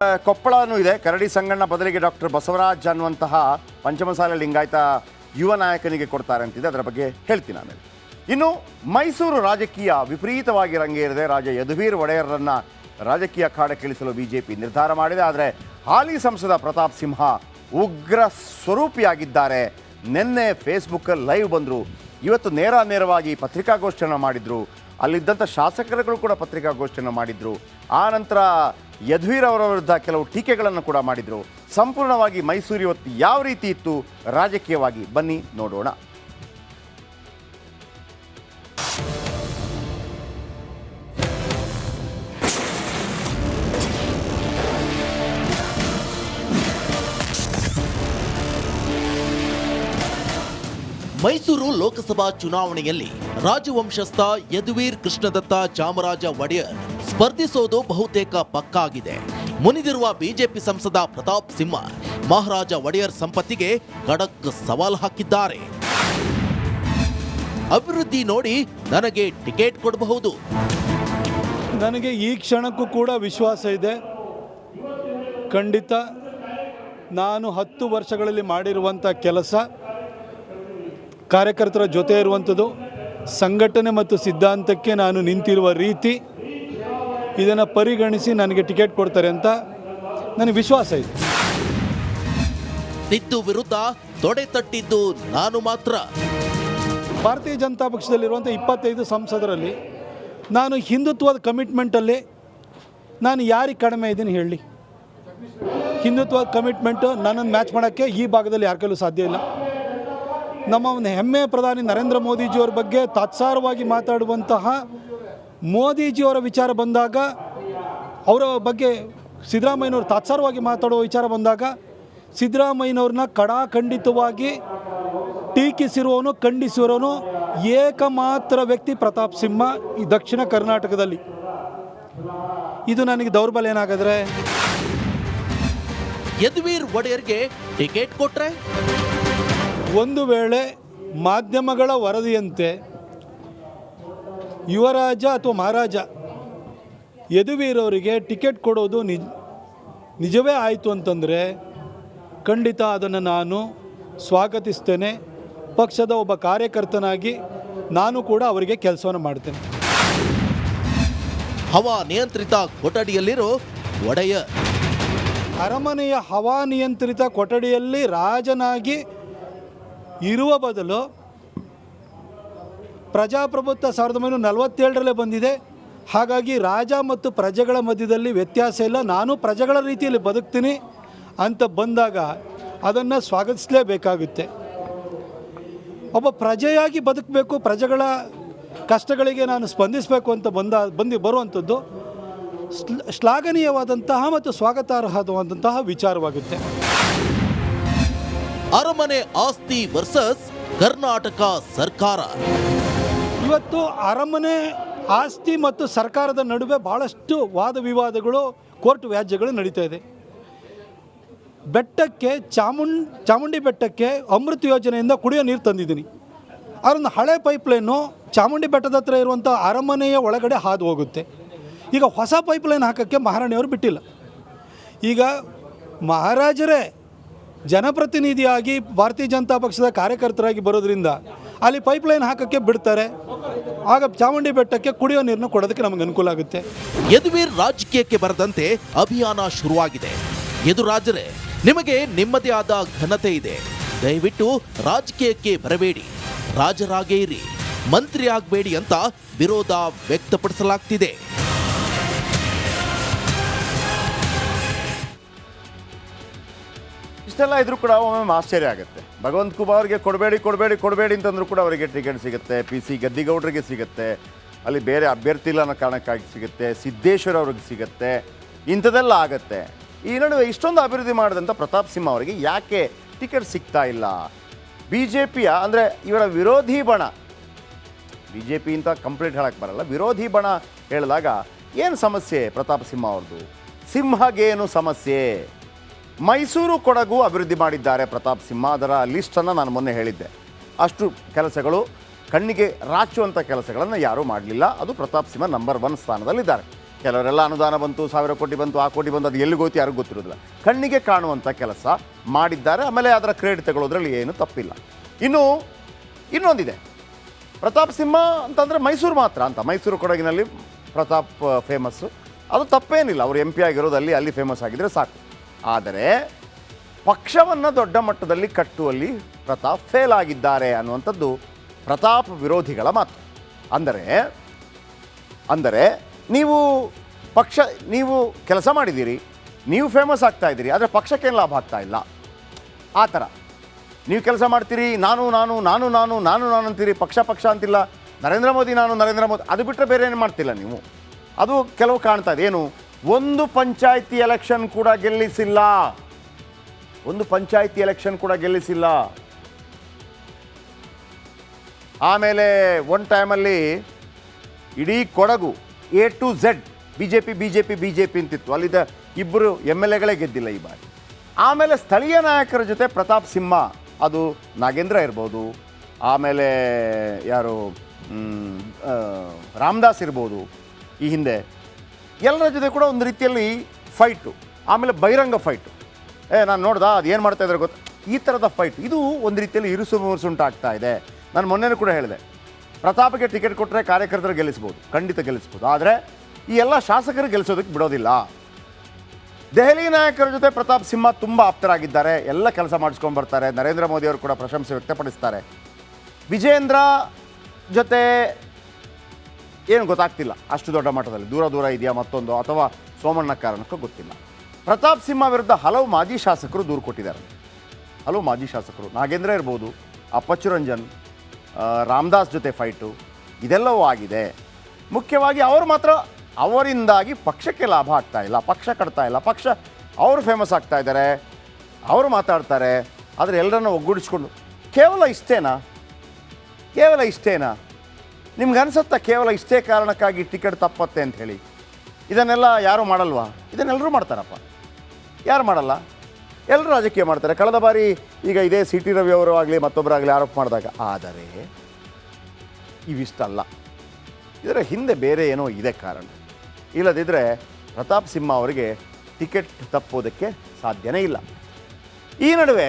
ಕೊಪ್ಪಳನೂ ಇದೆ. ಕರಡಿ ಸಂಗಣ್ಣ ಬದಲಿಗೆ ಡಾಕ್ಟರ್ ಬಸವರಾಜ್ ಅನ್ನುವಂತಹ ಪಂಚಮಸಾಲಿ ಲಿಂಗಾಯತ ಯುವ ನಾಯಕನಿಗೆ ಕೊಡ್ತಾರೆ ಅಂತಿದೆ. ಅದರ ಬಗ್ಗೆ ಹೇಳ್ತೀನಿ ಆಮೇಲೆ. ಇನ್ನು ಮೈಸೂರು ರಾಜಕೀಯ ವಿಪರೀತವಾಗಿ ರಂಗೇರಿದೆ. ರಾಜ ಯದುವೀರ್ ಒಡೆಯರನ್ನು ರಾಜಕೀಯ ಅಖಾಡಕ್ಕಿಳಿಸಲು ಬಿಜೆಪಿ ನಿರ್ಧಾರ ಮಾಡಿದೆ. ಆದರೆ ಹಾಲಿ ಸಂಸದ ಪ್ರತಾಪ್ ಸಿಂಹ ಉಗ್ರ ಸ್ವರೂಪಿಯಾಗಿದ್ದಾರೆ. ನಿನ್ನೆ ಫೇಸ್ಬುಕ್ಕಲ್ಲಿ ಲೈವ್ ಬಂದರು. ಇವತ್ತು ನೇರವಾಗಿ ಪತ್ರಿಕಾಗೋಷ್ಠಿಯನ್ನು ಮಾಡಿದರು. ಅಲ್ಲಿದ್ದಂಥ ಶಾಸಕರುಗಳು ಕೂಡ ಪತ್ರಿಕಾಗೋಷ್ಠಿಯನ್ನು ಮಾಡಿದರು. ಆ ನಂತರ ಯದುವೀರ್ ಅವರ ವಿರುದ್ಧ ಕೆಲವು ಟೀಕೆಗಳನ್ನು ಕೂಡ ಮಾಡಿದರು. ಸಂಪೂರ್ಣವಾಗಿ ಮೈಸೂರು ಇವತ್ತು ಯಾವ ರೀತಿ ಇತ್ತು ರಾಜಕೀಯವಾಗಿ ಬನ್ನಿ ನೋಡೋಣ. ಮೈಸೂರು ಲೋಕಸಭಾ ಚುನಾವಣೆಯಲ್ಲಿ ರಾಜವಂಶಸ್ಥ ಯದುವೀರ್ ಕೃಷ್ಣದತ್ತ ಚಾಮರಾಜ ಒಡೆಯರ್ ಸ್ಪರ್ಧಿಸೋದು ಬಹುತೇಕ ಪಕ್ಕಾ ಆಗಿದೆ. ಮುನಿದಿರುವ ಬಿಜೆಪಿ ಸಂಸದ ಪ್ರತಾಪ್ ಸಿಂಹ ಮಹಾರಾಜ ಒಡೆಯರ್ ಸಂಪತ್ತಿಗೆ ಖಡಕ್ ಸವಾಲು ಹಾಕಿದ್ದಾರೆ. ಅಭಿವೃದ್ಧಿ ನೋಡಿ ನನಗೆ ಟಿಕೆಟ್ ಕೊಡಬಹುದು. ನನಗೆ ಈ ಕ್ಷಣಕ್ಕೂ ಕೂಡ ವಿಶ್ವಾಸ ಇದೆ. ಖಂಡಿತ ನಾನು 10 ವರ್ಷಗಳಲ್ಲಿ ಮಾಡಿರುವಂಥ ಕೆಲಸ, ಕಾರ್ಯಕರ್ತರ ಜೊತೆ ಇರುವಂಥದ್ದು, ಸಂಘಟನೆ ಮತ್ತು ಸಿದ್ಧಾಂತಕ್ಕೆ ನಾನು ನಿಂತಿರುವ ರೀತಿ, ಇದನ್ನು ಪರಿಗಣಿಸಿ ನನಗೆ ಟಿಕೆಟ್ ಕೊಡ್ತಾರೆ ಅಂತ ನನಗೆ ವಿಶ್ವಾಸ ಇದೆ. ಸಿದ್ದು ವಿರುದ್ಧ ತೊಡೆ ತಟ್ಟಿದ್ದು ನಾನು ಮಾತ್ರ. ಭಾರತೀಯ ಜನತಾ ಪಕ್ಷದಲ್ಲಿರುವಂಥ 25 ಸಂಸದರಲ್ಲಿ ನಾನು ಹಿಂದುತ್ವದ ಕಮಿಟ್ಮೆಂಟಲ್ಲಿ ನಾನು ಯಾರಿಗೆ ಕಡಿಮೆ ಇದ್ದೀನಿ ಹೇಳಿ? ಹಿಂದುತ್ವದ ಕಮಿಟ್ಮೆಂಟು ನನ್ನನ್ನು ಮ್ಯಾಚ್ ಮಾಡೋಕ್ಕೆ ಈ ಭಾಗದಲ್ಲಿ ಯಾರ ಕೈಲೂ ಸಾಧ್ಯ ಇಲ್ಲ. ನಮ್ಮ ಒಂದು ಹೆಮ್ಮೆಯ ಪ್ರಧಾನಿ ನರೇಂದ್ರ ಮೋದಿಜಿಯವರ ಬಗ್ಗೆ ತಾತ್ಸಾರವಾಗಿ ಮಾತಾಡುವಂತಹ ಮೋದಿಜಿಯವರ ವಿಚಾರ ಬಂದಾಗ, ಅವರ ಬಗ್ಗೆ ಸಿದ್ದರಾಮಯ್ಯನವರು ತಾತ್ಸಾರವಾಗಿ ಮಾತಾಡುವ ವಿಚಾರ ಬಂದಾಗ ಸಿದ್ದರಾಮಯ್ಯನವ್ರನ್ನ ಖಂಡಿತವಾಗಿ ಟೀಕಿಸಿರುವವನು, ಖಂಡಿಸಿರೋನು ಏಕಮಾತ್ರ ವ್ಯಕ್ತಿ ಪ್ರತಾಪ್ ಸಿಂಹ ಈ ದಕ್ಷಿಣ ಕರ್ನಾಟಕದಲ್ಲಿ. ಇದು ನನಗೆ ದೌರ್ಬಲ್ಯ ಏನಾಗಿದ್ರೆ, ಯದುವೀರ್ ಒಡೆಯರ್ಗೆ ಟಿಕೆಟ್ ಕೊಟ್ರೆ ಒಂದು ವೇಳೆ ಮಾಧ್ಯಮಗಳ ವರದಿಯಂತೆ ಯುವರಾಜ ಅಥವಾ ಮಹಾರಾಜ ಯದುವೀರ್ ಅವರಿಗೆ ಟಿಕೆಟ್ ಕೊಡೋದು ನಿಜವೇ ಆಯಿತು ಅಂತಂದರೆ ಖಂಡಿತ ಅದನ್ನು ನಾನು ಸ್ವಾಗತಿಸ್ತೇನೆ. ಪಕ್ಷದ ಒಬ್ಬ ಕಾರ್ಯಕರ್ತನಾಗಿ ನಾನು ಕೂಡ ಅವರಿಗೆ ಕೆಲಸವನ್ನು ಮಾಡ್ತೇನೆ. ಹವಾ ನಿಯಂತ್ರಿತ ಕೊಠಡಿಯಲ್ಲಿರೋ ಒಡೆಯರ್ ಅರಮನೆಯ ಹವಾ ನಿಯಂತ್ರಿತ ಕೊಠಡಿಯಲ್ಲಿ ರಾಜನಾಗಿ ಇರುವ ಬದಲು ಪ್ರಜಾಪ್ರಭುತ್ವ 1947ರಲ್ಲೇ ಬಂದಿದೆ. ಹಾಗಾಗಿ ರಾಜ ಮತ್ತು ಪ್ರಜೆಗಳ ಮಧ್ಯದಲ್ಲಿ ವ್ಯತ್ಯಾಸ ಇಲ್ಲ. ನಾನು ಪ್ರಜೆಗಳ ರೀತಿಯಲ್ಲಿ ಬದುಕ್ತೀನಿ ಅಂತ ಬಂದಾಗ ಅದನ್ನು ಸ್ವಾಗತಿಸಲೇಬೇಕಾಗುತ್ತೆ. ಒಬ್ಬ ಪ್ರಜೆಯಾಗಿ ಬದುಕಬೇಕು, ಪ್ರಜೆಗಳ ಕಷ್ಟಗಳಿಗೆ ನಾನು ಸ್ಪಂದಿಸಬೇಕು ಅಂತ ಬರುವಂಥದ್ದು ಶ್ಲಾಘನೀಯವಾದಂತಹ ಮತ್ತು ಸ್ವಾಗತಾರ್ಹವಾದಂತಹ ವಿಚಾರವಾಗುತ್ತೆ. ಅರಮನೆ ಆಸ್ತಿ ವರ್ಸಸ್ ಕರ್ನಾಟಕ ಸರ್ಕಾರ. ಇವತ್ತು ಅರಮನೆ ಆಸ್ತಿ ಮತ್ತು ಸರ್ಕಾರದ ನಡುವೆ ಭಾಳಷ್ಟು ವಾದ ವಿವಾದಗಳು, ಕೋರ್ಟ್ ವ್ಯಾಜ್ಯಗಳು ನಡೀತಾ ಇದೆ. ಬೆಟ್ಟಕ್ಕೆ ಚಾಮುಂಡಿ ಬೆಟ್ಟಕ್ಕೆ ಅಮೃತ ಯೋಜನೆಯಿಂದ ಕುಡಿಯೋ ನೀರು ತಂದಿದ್ದೀನಿ. ಅದೊಂದು ಹಳೆ ಪೈಪ್ಲೈನು ಚಾಮುಂಡಿ ಬೆಟ್ಟದ ಹತ್ರ ಇರುವಂಥ ಅರಮನೆಯ ಒಳಗಡೆ ಹಾದು ಹೋಗುತ್ತೆ. ಈಗ ಹೊಸ ಪೈಪ್ಲೈನ್ ಹಾಕೋಕ್ಕೆ ಮಹಾರಾಣಿಯವರು ಬಿಟ್ಟಿಲ್ಲ. ಈಗ ಮಹಾರಾಜರೇ ಜನಪ್ರತಿನಿಧಿಯಾಗಿ ಭಾರತೀಯ ಜನತಾ ಪಕ್ಷದ ಕಾರ್ಯಕರ್ತರಾಗಿ ಬರೋದ್ರಿಂದ ಅಲ್ಲಿ ಪೈಪ್ಲೈನ್ ಹಾಕೋಕ್ಕೆ ಬಿಡ್ತಾರೆ. ಆಗ ಚಾಮುಂಡಿ ಬೆಟ್ಟಕ್ಕೆ ಕುಡಿಯೋ ನೀರನ್ನು ಕೊಡೋದಕ್ಕೆ ನಮಗೆ ಅನುಕೂಲ ಆಗುತ್ತೆ. ಯದುವೀರ್ ರಾಜಕೀಯಕ್ಕೆ ಬರದಂತೆ ಅಭಿಯಾನ ಶುರುವಾಗಿದೆ. ಯದುರಾಜರೇ, ನಿಮಗೆ ನಿಮ್ಮದೇ ಆದ ಘನತೆ ಇದೆ. ದಯವಿಟ್ಟು ರಾಜಕೀಯಕ್ಕೆ ಬರಬೇಡಿ, ರಾಜರಾಗೇ ಇರಿ, ಮಂತ್ರಿ ಆಗಬೇಡಿ ಅಂತ ವಿರೋಧ ವ್ಯಕ್ತಪಡಿಸಲಾಗ್ತಿದೆ. ಇಷ್ಟೆಲ್ಲ ಇದ್ರೂ ಕೂಡ ಒಮ್ಮೊಮ್ಮೆ ಆಶ್ಚರ್ಯ ಆಗುತ್ತೆ. ಭಗವಂತ ಖೂಬಾ ಅವರಿಗೆ ಕೊಡಬೇಡಿ ಅಂತಂದ್ರೂ ಕೂಡ ಅವರಿಗೆ ಟಿಕೆಟ್ ಸಿಗುತ್ತೆ. PC ಗದ್ದಿಗೌಡರಿಗೆ ಸಿಗುತ್ತೆ, ಅಲ್ಲಿ ಬೇರೆ ಅಭ್ಯರ್ಥಿ ಇಲ್ಲ ಅನ್ನೋ ಕಾರಣಕ್ಕಾಗಿ ಸಿಗುತ್ತೆ, ಸಿದ್ದೇಶ್ವರ ಅವ್ರಿಗೆ ಸಿಗುತ್ತೆ, ಇಂಥದ್ದೆಲ್ಲ ಆಗುತ್ತೆ. ಈ ನಡುವೆ ಇಷ್ಟೊಂದು ಅಭಿವೃದ್ಧಿ ಮಾಡಿದಂಥ ಪ್ರತಾಪ್ ಸಿಂಹ ಅವರಿಗೆ ಯಾಕೆ ಟಿಕೆಟ್ ಸಿಗ್ತಾ ಇಲ್ಲ? BJPಯ ಅಂದರೆ ಇವರ ವಿರೋಧಿ ಬಣ, BJP ಅಂತ ಕಂಪ್ಲೀಟ್ ಹೇಳಕ್ಕೆ ಬರಲ್ಲ, ವಿರೋಧಿ ಬಣ ಹೇಳಿದಾಗ ಏನು ಸಮಸ್ಯೆ ಪ್ರತಾಪ್ ಸಿಂಹ ಅವ್ರದ್ದು? ಸಿಂಹಗೇನು ಸಮಸ್ಯೆ? ಮೈಸೂರು ಕೊಡಗು ಅಭಿವೃದ್ಧಿ ಮಾಡಿದ್ದಾರೆ ಪ್ರತಾಪ್ ಸಿಂಹ. ಅದರ ಲಿಸ್ಟನ್ನು ನಾನು ಮೊನ್ನೆ ಹೇಳಿದ್ದೆ. ಅಷ್ಟು ಕೆಲಸಗಳು, ಕಣ್ಣಿಗೆ ರಾಚುವಂಥ ಕೆಲಸಗಳನ್ನು ಯಾರೂ ಮಾಡಲಿಲ್ಲ. ಅದು ಪ್ರತಾಪ್ ಸಿಂಹ ನಂಬರ್ 1 ಸ್ಥಾನದಲ್ಲಿದ್ದಾರೆ. ಕೆಲವರೆಲ್ಲ ಅನುದಾನ ಬಂತು, 1000 ಕೋಟಿ ಬಂತು, ಆ ಕೋಟಿ ಬಂತು, ಅದು ಎಲ್ಲಿಗೆ ಹೋಯ್ತು ಯಾರಿಗೂ ಗೊತ್ತಿರೋದಿಲ್ಲ. ಕಣ್ಣಿಗೆ ಕಾಣುವಂಥ ಕೆಲಸ ಮಾಡಿದ್ದಾರೆ. ಆಮೇಲೆ ಅದರ ಕ್ರೆಡಿಟ್ ತಗೊಳ್ಳೋದ್ರಲ್ಲಿ ಏನು ತಪ್ಪಿಲ್ಲ. ಇನ್ನು ಇನ್ನೊಂದಿದೆ, ಪ್ರತಾಪ್ ಸಿಂಹ ಅಂತಂದರೆ ಮೈಸೂರು ಮಾತ್ರ ಅಂತ. ಮೈಸೂರು ಕೊಡಗಿನಲ್ಲಿ ಪ್ರತಾಪ್ ಫೇಮಸ್ಸು, ಅದು ತಪ್ಪೇನಿಲ್ಲ. ಅವರು MP ಆಗಿರೋದು ಅಲ್ಲಿ ಫೇಮಸ್ ಆಗಿದ್ದರೆ ಸಾಕು. ಆದರೆ ಪಕ್ಷವನ್ನು ದೊಡ್ಡ ಮಟ್ಟದಲ್ಲಿ ಕಟ್ಟುವಲ್ಲಿ ಪ್ರತಾಪ್ ಫೇಲ್ ಆಗಿದ್ದಾರೆ ಅನ್ನುವಂಥದ್ದು ಪ್ರತಾಪ್ ವಿರೋಧಿಗಳ ಮಾತು. ಅಂದರೆ ನೀವು ಕೆಲಸ ಮಾಡಿದ್ದೀರಿ, ನೀವು ಫೇಮಸ್ ಆಗ್ತಾ ಇದ್ದೀರಿ, ಆದರೆ ಪಕ್ಷಕ್ಕೇನು ಲಾಭ ಆಗ್ತಾ ಇಲ್ಲ. ಆ ಥರ ನೀವು ಕೆಲಸ ಮಾಡ್ತೀರಿ, ನಾನು ಅಂತೀರಿ, ಪಕ್ಷ ಅಂತಿಲ್ಲ, ನರೇಂದ್ರ ಮೋದಿ ಅದು ಬಿಟ್ಟರೆ ಬೇರೆ ಏನು ಮಾಡ್ತಿಲ್ಲ ನೀವು. ಅದು ಕೆಲವು ಕಾಣ್ತಾ ಇದೆ. ಏನು, ಒಂದು ಪಂಚಾಯಿತಿ ಎಲೆಕ್ಷನ್ ಕೂಡ ಗೆಲ್ಲಿಸಿಲ್ಲ. ಆಮೇಲೆ ಒಂದು ಟೈಮಲ್ಲಿ ಇಡೀ Kodagu A to Z BJP ಅಂತಿತ್ತು. ಅಲ್ಲಿದ್ದ 2 MLAಗಳೇ ಗೆದ್ದಿಲ್ಲ ಈ ಬಾರಿ. ಆಮೇಲೆ ಸ್ಥಳೀಯ ನಾಯಕರ ಜೊತೆ ಪ್ರತಾಪ್ ಸಿಂಹ, ಅದು ನಾಗೇಂದ್ರ ಇರ್ಬೋದು, ಆಮೇಲೆ ಯಾರು ರಾಮದಾಸ್ ಇರ್ಬೋದು, ಈ ಹಿಂದೆ ಎಲ್ಲರ ಜೊತೆ ಕೂಡ ಒಂದು ರೀತಿಯಲ್ಲಿ ಫೈಟು, ಆಮೇಲೆ ಬಹಿರಂಗ ಫೈಟು. ನಾನು ನೋಡ್ದೆ ಅದು ಏನು ಮಾಡ್ತಾ ಇದ್ದಾರೆ ಗೊತ್ತಾ, ಈ ಥರದ ಫೈಟ್. ಇದು ಒಂದು ರೀತಿಯಲ್ಲಿ ಇರುಸುಂಟಾಗ್ತಾ ಇದೆ. ನಾನು ಮೊನ್ನೆನೂ ಕೂಡ ಹೇಳಿದೆ, ಪ್ರತಾಪ್ಗೆ ಟಿಕೆಟ್ ಕೊಟ್ಟರೆ ಕಾರ್ಯಕರ್ತರು ಗೆಲ್ಲಿಸ್ಬೋದು, ಖಂಡಿತ ಗೆಲ್ಲಿಸ್ಬೋದು. ಆದರೆ ಈ ಎಲ್ಲ ಶಾಸಕರು ಗೆಲ್ಲಿಸೋದಕ್ಕೆ ಬಿಡೋದಿಲ್ಲ. ದೆಹಲಿ ನಾಯಕರ ಜೊತೆ ಪ್ರತಾಪ್ ಸಿಂಹ ತುಂಬ ಆಪ್ತರಾಗಿದ್ದಾರೆ, ಎಲ್ಲ ಕೆಲಸ ಮಾಡಿಸ್ಕೊಂಡು ಬರ್ತಾರೆ. ನರೇಂದ್ರ ಮೋದಿಯವರು ಕೂಡ ಪ್ರಶಂಸೆ ವ್ಯಕ್ತಪಡಿಸ್ತಾರೆ. ವಿಜೇಂದ್ರ ಜೊತೆ ಏನು ಗೊತ್ತಾಗ್ತಿಲ್ಲ, ಅಷ್ಟು ದೊಡ್ಡ ಮಟ್ಟದಲ್ಲಿ ದೂರ ಇದೆಯಾ ಮತ್ತೊಂದು, ಅಥವಾ ಸೋಮಣ್ಣ ಕಾರಣಕ್ಕೂ ಗೊತ್ತಿಲ್ಲ. ಪ್ರತಾಪ್ ಸಿಂಹ ವಿರುದ್ಧ ಹಲವು ಮಾಜಿ ಶಾಸಕರು ದೂರು ಕೊಟ್ಟಿದ್ದಾರೆ. ನಾಗೇಂದ್ರ ಇರ್ಬೋದು, ಅಪ್ಪಚ್ಚು ರಂಜನ್, ರಾಮದಾಸ್ ಜೊತೆ ಫೈಟು, ಇದೆಲ್ಲವೂ ಆಗಿದೆ. ಮುಖ್ಯವಾಗಿ ಅವರು ಮಾತ್ರ ಅವರಿಂದಾಗಿ ಪಕ್ಷಕ್ಕೆ ಲಾಭ ಆಗ್ತಾ ಇಲ್ಲ, ಪಕ್ಷ ಕಟ್ತಾ ಇಲ್ಲ, ಪಕ್ಷ ಅವರು ಫೇಮಸ್ ಆಗ್ತಾ ಇದ್ದಾರೆ, ಅವರು ಮಾತಾಡ್ತಾರೆ. ಆದರೆ ಎಲ್ಲರನ್ನು ಒಗ್ಗೂಡಿಸ್ಕೊಂಡು ಕೇವಲ ಇಷ್ಟೇನಾ ನಿಮ್ಗೆ ಅನಿಸುತ್ತಾ? ಕೇವಲ ಇಷ್ಟೇ ಕಾರಣಕ್ಕಾಗಿ ಟಿಕೆಟ್ ತಪ್ಪತ್ತೆ ಅಂತ ಹೇಳಿ ಇದನ್ನೆಲ್ಲ ಯಾರೂ ಮಾಡಲ್ವಾ? ಇದನ್ನೆಲ್ಲರೂ ಮಾಡ್ತಾರಪ್ಪ, ಯಾರು ಮಾಡಲ್ಲ? ಎಲ್ಲರೂ ರಾಜಕೀಯ ಮಾಡ್ತಾರೆ. ಕಳೆದ ಬಾರಿ ಈಗ ಇದೇ CT ರವಿ ಅವರು ಆಗಲಿ ಮತ್ತೊಬ್ಬರಾಗಲಿ ಆರೋಪ ಮಾಡಿದಾಗ. ಆದರೆ ಇವಿಷ್ಟಲ್ಲ, ಇದರ ಹಿಂದೆ ಬೇರೆ ಏನೋ ಇದೆ ಕಾರಣ. ಇಲ್ಲದಿದ್ದರೆ ಪ್ರತಾಪ್ ಸಿಂಹ ಅವರಿಗೆ ಟಿಕೆಟ್ ತಪ್ಪೋದಕ್ಕೆ ಸಾಧ್ಯನೇ ಇಲ್ಲ. ಈ ನಡುವೆ